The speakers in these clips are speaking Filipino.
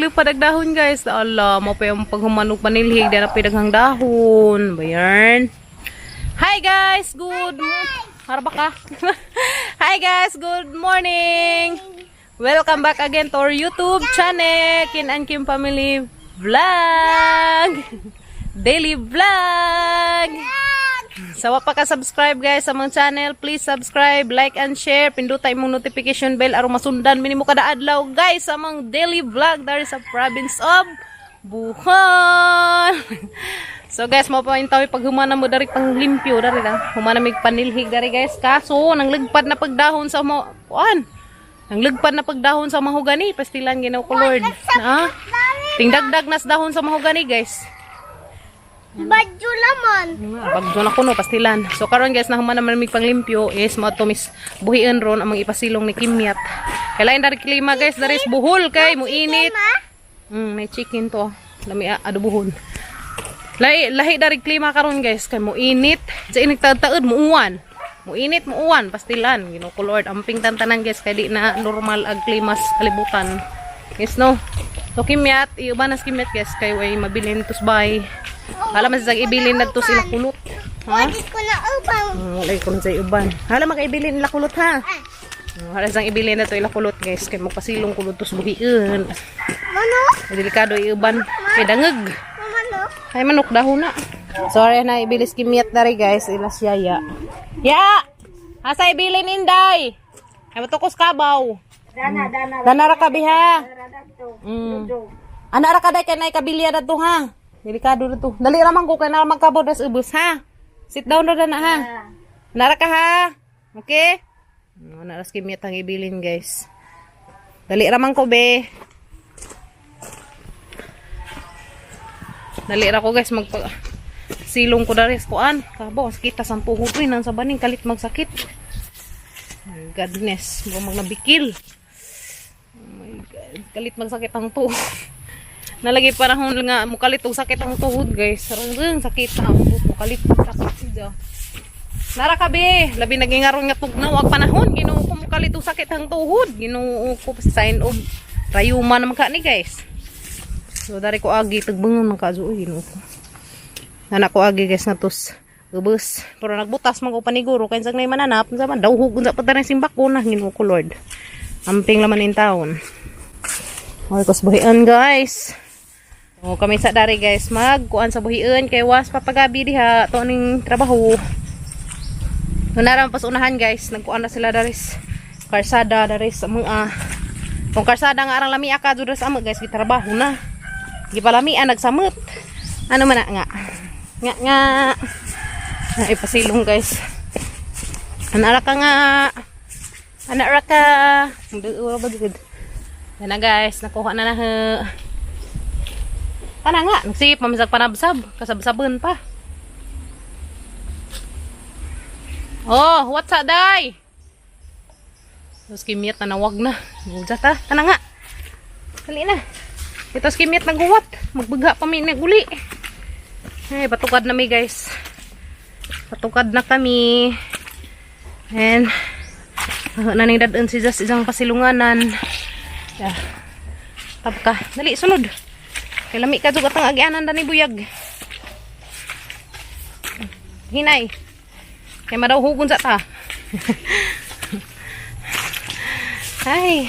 naglupad ang dahon guys. Allah, mo pa yung paghumanog panilhig dahil na pidaghang dahon. Bayan. Hi guys, good harba ka. Hi guys, good morning. Welcome back again to our YouTube channel, Kin and Kim Family Vlog. Daily vlog. Sa pa ka subscribe guys sa mong channel, please subscribe, like and share. Pindutay mong notification bell aron masundan minimo kada adlaw guys sa mong daily vlog dari sa province of Bohol. So guys, mo pa intaw pag humana mo dari pang limpyo dari lang. Humana mig panilhig dari guys. Kaso nang legpad na pagdahon sa mo kuan. Nang legpad na pagdahon sa mahogani, pastilan ginaw ko Lord. Na? Tingdagdag nas dahon sa mahogani guys. Badyo lamon. Bagyo na kuno pastilan. So karon guys, nahuman naman mig panglimpyo is mo to mis buhian ron among ipasilong ni Kimyat. Kailain dari klima guys, dari Bohol kay mo init. May chicken to. Lami adubuhon. Lahi dari klima karon guys, kay mo init. Sa init taud mo uwan. Mo init mo uwan pastilan. Ginoo ko Lord, amping tantanan guys kay di na normal ag klimas kalibutan. Yes no. So Kimyat, iuban nas Kimyat guys kay way mabilin tusbay. Hala man sa ibilin na to sila kulot. Ha? Wala ko na ubang. Wala ko na sa uban. Hala makaibilin nila kulot ha. Hala sang ibilin na to ila kulot guys kay magpasilong kulot tos buhian. Mano? Delikado iuban kay dangeg. Mano? Ay manok dahon na. Sorry na ibilis Kimyat na rin guys, ilas yaya. Ya! Asa ibilin inday? Ay matukos kabaw. Dana ra kabiha. Ana ra kaday kay nay kabilya na to ha. Delikado na to. Dali raman ko kay na magkabod as ubos ha. Sit down na na ha. Nara ka ha. Okay? Naras Kimyat ang ibilin guys. Dali raman ko be. Dali ra ko guys magpa silong ko dari kuan. Kabo sakit sa puhod rin nang sa baning kalit magsakit. My goodness, mo magnabikil. Oh my god, kalit magsakit ang tuhod. Nalagi panahon nga mukalit og sakit ang tuhod guys. Sarang sakit ang tuhod mukalit siya. Nara ka be, labi nagingaron nga tugnaw ang panahon. Ginoo ko mukalit og sakit ang tuhod. Ginoo ko sign of rayuma na magka ni guys. So dari ko agi tagbangon man kaso ginoo ko. Anak ko agi guys na tos ubos. Pero nagbutas man ko paniguro kay sang nay mananap sa man daw hugon sa pataran simbak ko na ginoo ko Lord. Amping laman in taon. Okay, kus buhian guys. O kami sa dari guys magkuan sa buhian kay was papagabi diha to ning trabaho. Naram pas unahan guys, nagkuan na sila dari karsada dari sa mga kung karsada nga arang lami aka jud sa amo guys gitrabaho na. Gipalamian nagsamot. Ano man nga? Nga. Ay pasilong guys. Ana ka nga. Ana ra ka. Duo ba gud. Yan na guys, nakuha na na. Kana nga, nagsip mamisag panabsab, kasabsaban pa. Oh, what's up, day? Tapos Kimyat na nawag na. Gujat ha, kana nga. Dali na. Tapos Kimyat naghuwat. Magbaga pa may naguli. Ay, patukad na mi guys. Patukad na kami. And, naning dadaan si Jas isang pasilunganan. Yeah. Tapka, dali, sunod. Kay lami ka juga tang agianan dani buyag. Hinay. Kay madaw hugon sa ta. Ay.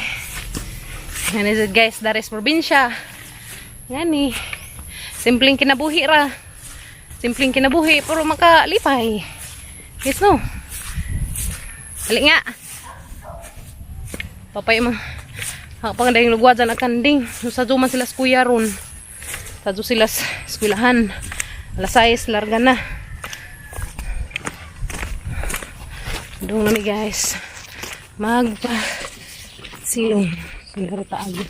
Yan is it guys, dari sa probinsya. Yan eh. Simpleng kinabuhi ra. Simpleng kinabuhi pero makalipay. Yes no. Dali nga. Papay mo. Pangandayang lugwad dyan akanding. Sa duman sila kuya ron. Sa sila eskwelahan. Alas 6, larga na. Doon namin guys. Silong. Pagharita agad.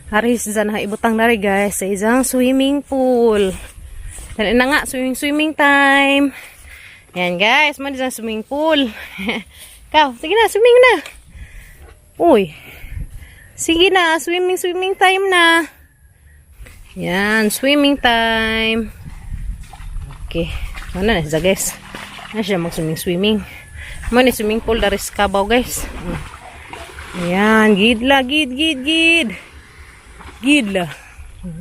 Haris dyan ha ibutang na rin guys. Sa isang swimming pool. Dali na nga. Swimming time. Yan guys. Mali dyan swimming pool. Ikaw, sige na, swimming na. Uy. Sige na, swimming time na. Yan, swimming time. Okay. Ano na siya guys? Ano siya mag-swimming? Ano ni swimming pool dari sa Kabaw guys? Ayan, gidla, gid. Gidla.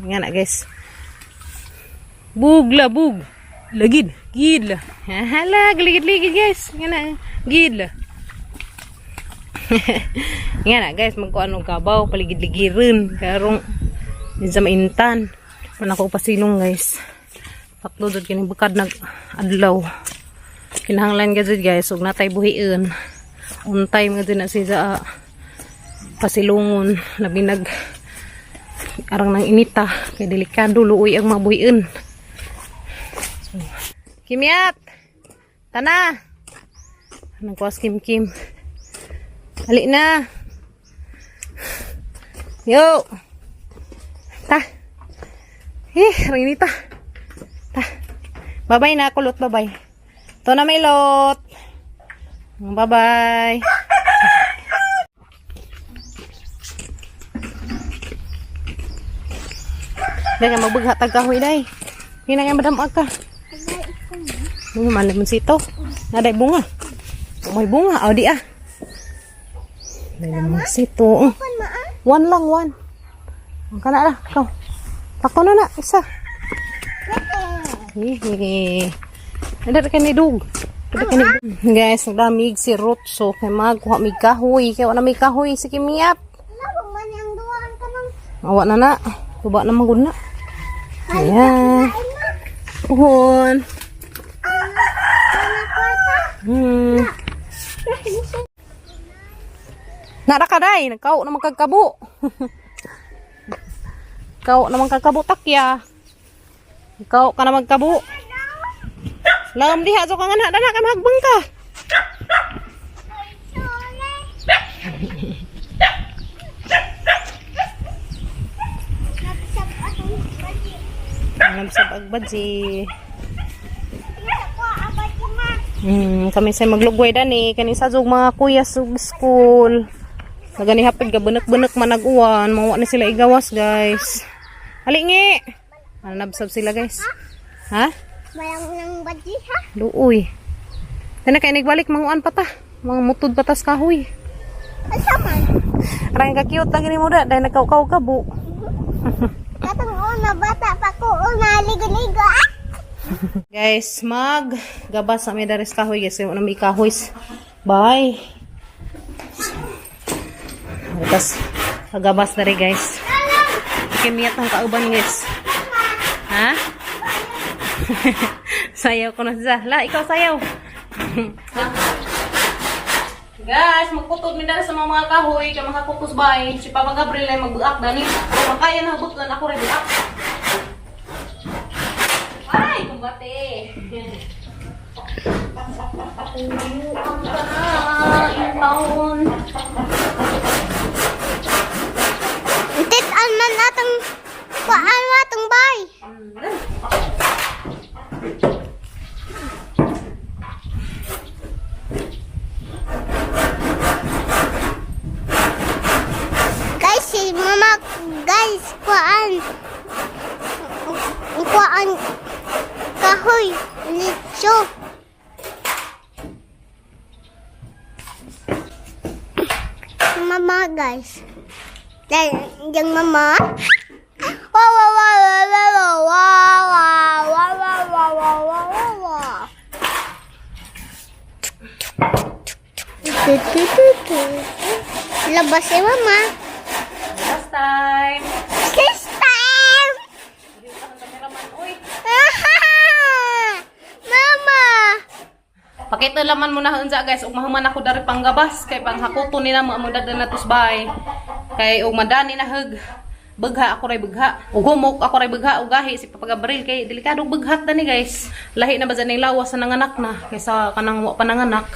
Nga na guys. Bugla, bug. Lagid, gidla. Hala, ligid guys. Nga na, gidla. Nga na guys, magkuanong kabaw, paligid-ligirin. Karong, din sa maintan. Panako pasinong guys. Pakludod kini bukad nag adlaw. Kinahanglan gazud guys, ug natay buhiin. On time nga din na siya pasilungon, labi nag arang nang inita kay delikado luoy ang mga buhiin. So, Kimyat. Tana. Anong kuwas Kim. Hali na. Yo. Ta. Rinita. Ta. Bye-bye na kulot, bye-bye. To na may lot. Bye-bye. Dahil ka magbaghat kahoy dahi. Hindi na nga madamag ka. Bunga man naman sito. Naday bunga. May bunga. O di ah. Naday naman sito. One lang. Ang kana na. Ikaw. Takto na na. Isa. Hehe. Ada ka ni dug. Guys, nagdamig si Ruth. So, kay magkuha mig kahoy. Kaya wala may kahoy si Kimiyat. Awa na na. Tuba na magud na. Ayan. Uhon. Nara ka day. Nagkao na magkagkabo. Kau na magkagkabo takya. Ikaw ka na magkabo. Lagam diha so kang anak dana ka mahagbang ka. Nabsab agbadji. Kami say maglugway dani kani sa jug mga kuya sa school. Nagani hapid ka benek-benek managuan, mawa na sila igawas, guys. Halingi. Nabsab sila, guys. Ha? Mayang ng badji ha? Luoy. Tana kay nagbalik manguan pa ta. Mga mutod patas kahoy. Asa man? Arang ka cute lang ni mo da dahil nagkaukaw kabo. Katong una bata pa ko una ligo-ligo ah. Guys, gabas sa may dares kahoy guys. Yung may kahoy. Bye. Tapos gabas na rin guys. Kimiyat ang kauban guys. Ha? Sayaw ko na siya. La, ikaw sayaw. Guys, magputod mi dahil sa mga kahoy. Kaya mga kukus bay. Si Papa Gabriel ay magbuak dani. Makaya na hubot ako rin buak. Ay, kumbate. Ang taon. Tit alman atong kuan atong bay. Guys, si mama guys kuan kahoy litso. Mama guys. Dan yang mama. Wow wow wow wow wow wow wow wow wow wow wow. Labas si mama. Last time. This time. Mama. Pakita laman mo na unsa guys, ug mahuman ako dari panggabas kay panghakuton ni na mo dadan natus bay. Kay ug madani na hug. Begha ako ray begha. Ug humok ako ray begha ug gahi si Papa Gabriel kay delikado beghat dani guys. Lahi na ba ni lawas sa nanganak na kaysa kanang wa pananganak.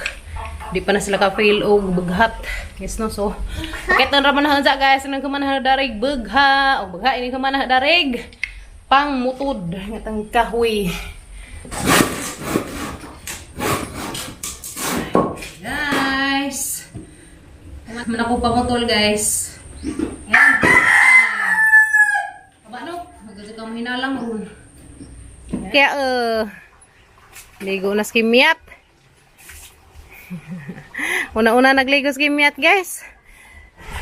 Di pa na sila ka-fail og beghat. Yes no so. Pakita ra man unsa guys, nang kumanah darig begha ug begha ini kumanah darig pang mutod ngatang kahoy. Guys. Mana ko pamutol guys. Yan. Aba no, magdudug ka mahinalang ron. Kaya ligo na si Kimiyat. Una-una nagligo si Kimiyat guys.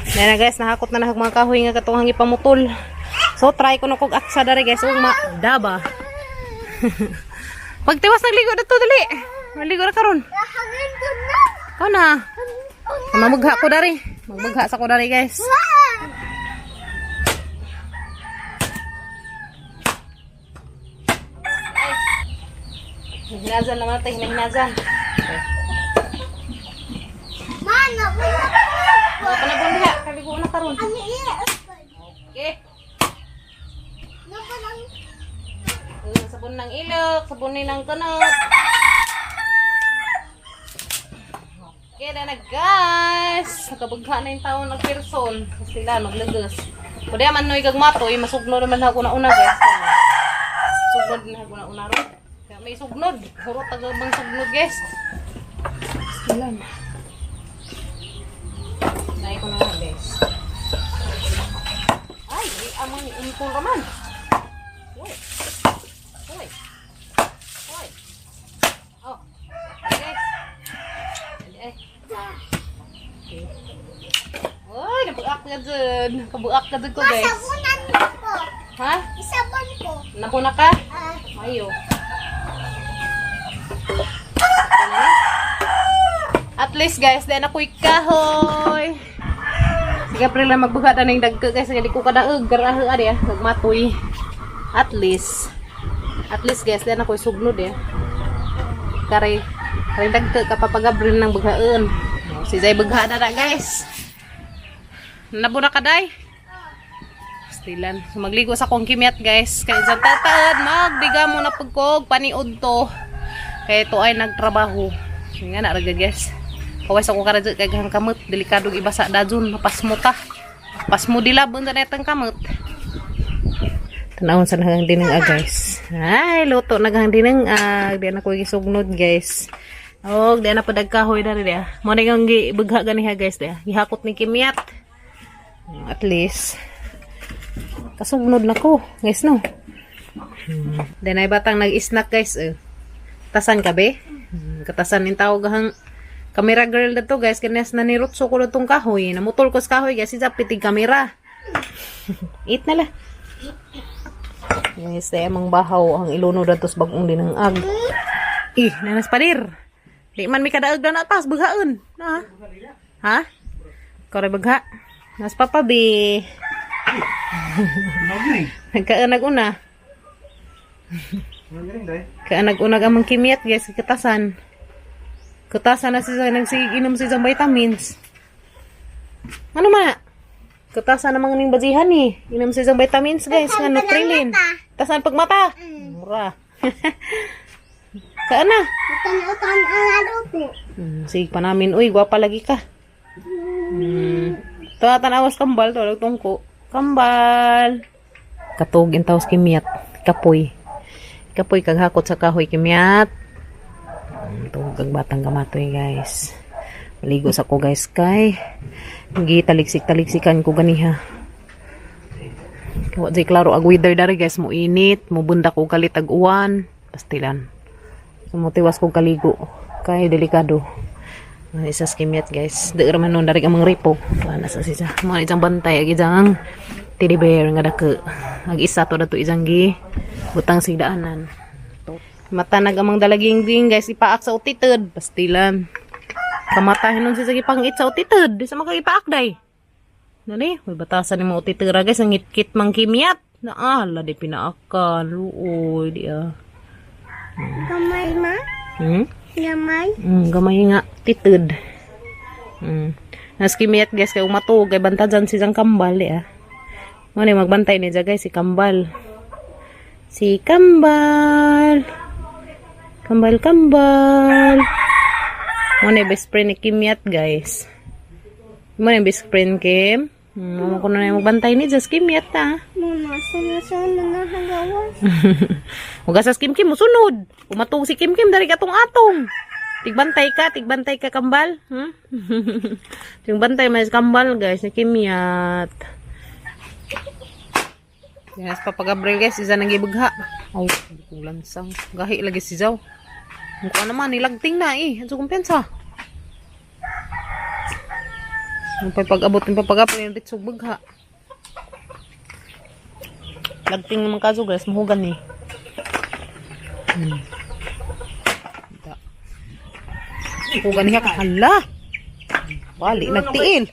Dahil na guys, nahakot na mga kahoy nga katong hangi pamutol. So, try ko na kong aksa dari guys. Huwag daba. Pagtiwas nagligo na to, dali. Maligo na karon. Hangin ko na. Ikaw na. Mamagha ko dari. Magmagha sa ko dari guys. Hinazan naman natin, hinazan. Mana, wala O, panabon diha. Kaligo na karon. Ano iya? Okay. Napa lang? Sabon ng ilok, sabon ng kanot. Okay na guys. Nakabagha na yung taon ng person. Sila maglagas. Pwede man no igagmatoy, masugno naman ako na una guys. Sugnod na ako na una ro. Kaya may sugnod. Hurot tagbang sugnod guys. Sila na. Dahil ko na nga guys. Ay, di amang impul raman. Uy. Uy. Uy. Oh. Guys. Ay. Okay. Uy, nabuak ka dyan. Kabuak ka dyan ko guys. Sabunan ko. Ha? Isabon ko. Napuna ka? Ayo. At least guys, dahil ako'y kahoy. Sige, pre lang magbuhat na ng dagka guys. Hindi ko kadaag. Garahe adi nagmatoy. At least guys, dahil ako'y sugnod Kare dagka kapapagabril ng bughaan. Si Zay bugha na guys. Nabuna ka day? Stilan. So, magligo sa kong kimyat guys. Kaya dyan tataad, magbiga mo na pagkog, paniod to. Kaya ito ay nagtrabaho. Nga na raga guys. Kawais ako karadyo kagahan kamot. Delikadong ibasa dadun. Pasmo ta. Pasmo dilabon na netang kamot. Tanawon sa nagang dineng guys. Ay, luto nagang dineng Di na ko gisugnod guys. Oh, di na pa dagkahoy na rin mo na yung gibagha ganiha guys. Gihakot ni kimyat. At least kasugnod na ko, guys, no? Then ay batang nag-snack, guys. Tasan ka, be? Katasan yung tawag hang camera girl na to, guys. Kanyas na nirutso ko na itong kahoy. Namutol ko sa kahoy, guys. Isa pitig camera. Eat na lang. Guys, emang bahaw ang iluno na tos bagong din ng ag. Nanas padir. Di man may kadaag na natas, baghaan. Na, ha? Kore bagha? Nas papabi. Nagkaanag una. Kaanag unag amang kimyat guys, katasan. Katasan na siya nagsiginom siya ng vitamins. Ano ma? Katasan namang ning bajihan ni. Inom siya ng vitamins guys, nga Nutrilin. Tasan pagmata. Mura. Kaana? Utan ang lalo po. Sige pa namin, uy, gwapa lagi ka. Tuwatan awas kambal, tuwag tungko. Kambal. Katugin taos kimyat. Kapoy. Kapoy kaghakot sa kahoy kimyat. Tugog ang batang kamatoy guys. Maligo sa ko guys kay. Hindi taliksik-taliksikan ko ganiha. Kaya di klaro ag weather dari guys. Mo init. Mo bunda ko kalit ag uwan. Pastilan. Sumutiwas ko kaligo. Kay delikado. Isa skimyat guys. Di raman nun dari amang ripo. Wala sa sisa. Mga isang bantay. Ag isang teddy bear nga dake. Ag isa to dato isang gi. Butang sigdaanan. Matanag amang dalaging ding guys. Ipaak sa utitid. Pastilan. Kamatahin nun siya pangit sa utitid. Di sa makagipaak day. Nani? May batasan ni mga utitira guys. Ang ngit-kit mang kimyat. Naala di pinaakan. Luoy di Gamay ma? Gamay? Gamay nga. Titid. Nas kimyat guys. Kaya umatog. Kaya bantajan siyang kambal Mani magbantay niya guys. Si kambal. Si kambal. Kambal. Mani best friend ni kimyat guys. Mani best friend Kim. Mama ko na yung magbantay ni Jas kimyat Mama, sana na hagawas. Huwag sa Kim musunod. Umatog si Kim dari katong-atong. Tigbantay ka kambal. Tigbantay mas kambal guys ni kimyat. Yes, Papa Gabriel guys, isa nang gibagha. Ay, kung lansang. Gahi lagi si Zaw. Mukha naman, nilagting na Ano kumpensa? Ang pag-abot ng papag-apil yung ritsog bagha. Lagting naman kaso guys, mahugan eh. Mahugan niya hala. Wali, nagtiil.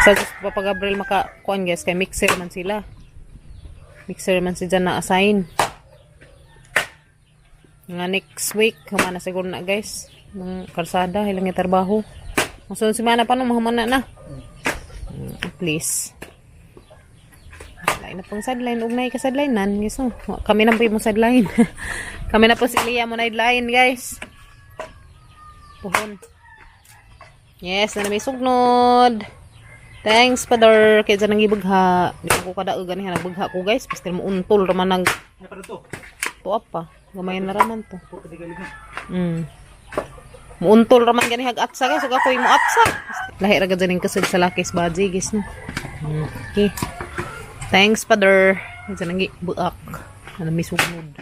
Sa papag-Gabriel makakuan guys, kay mixer man sila. Mixer man si dyan na-assign. Nga next week, humana siguro na guys. Ng karsada, ilang yung trabaho. Masunod si Mana pa nung mahamana na. Please. Lain na pong sideline. Ugnay ka sidelinean. Yes, oh. Kami na po yung sideline. Kami na po si Lia mo na line guys. Puhon. Yes, na may sugnod. Thanks, Father. Kaya dyan nang ibagha. Di ko kadaugan niya nagbagha ko guys. Basta mo untol raman nag... Tuwa pa. Gamayan na raman to. Muuntol raman gani hag atsa guys. Huwag ako yung atsa. Lahi raga dyan yung kasag sa lakis baji guys. No? Okay. Thanks, Father. Kaya dyan nang ibuak. Ano may sugnod.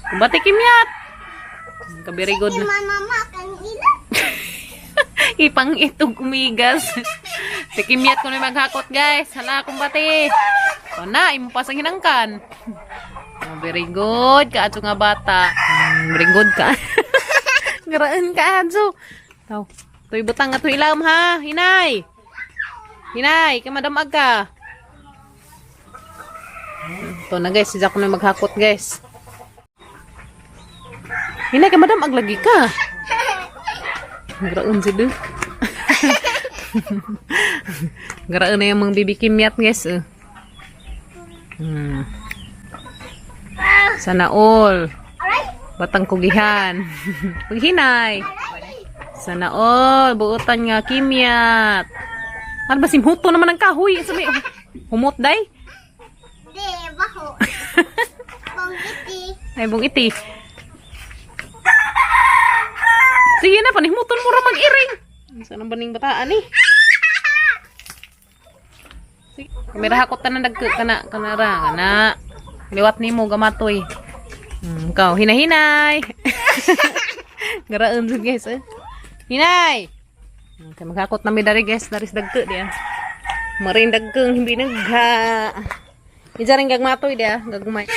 Kumbati kimyat. Very good na. Mama, kang ila. Ipang itog umigas. Si Kimyat ko na maghakot guys. Hala, kumbati. O na, imo pa sa hinangkan. Oh, very good. Kaadso nga bata. Very good ka. Garaan ka, Adso. Taw. Tuy butang nga tuy ilam ha. Hinay. Hinay, kamadamag ka. Ito na guys, siya ko na maghakot guys. Hinay, kamadamag lagi ka. Garaan si do. Garaan na yung mga bibi Kimyat guys. Sana all. Batang kugihan. Paghinay. Sana all. Buutan nga Kimyat. Ano ba simhuto naman ang kahoy? Sabi, humot day? Di, baho. Bongiti. Ay, bong iti. Sige na, panihmuton mo ra mag-iring. Saan ang baning bataan eh? Sige, kamera hakot na kanara. Liwat ni mo, gamatoy. Ikaw, hinay-hinay. Garaan sa guys, eh. Hinay! Okay, maghakot na may dari guys, daris dagko diya. Marin dagkong, hindi nagha. Ijaring gagmatoy diya, gagumay.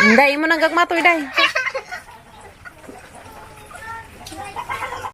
Hindi mo nang gagmatoy, day.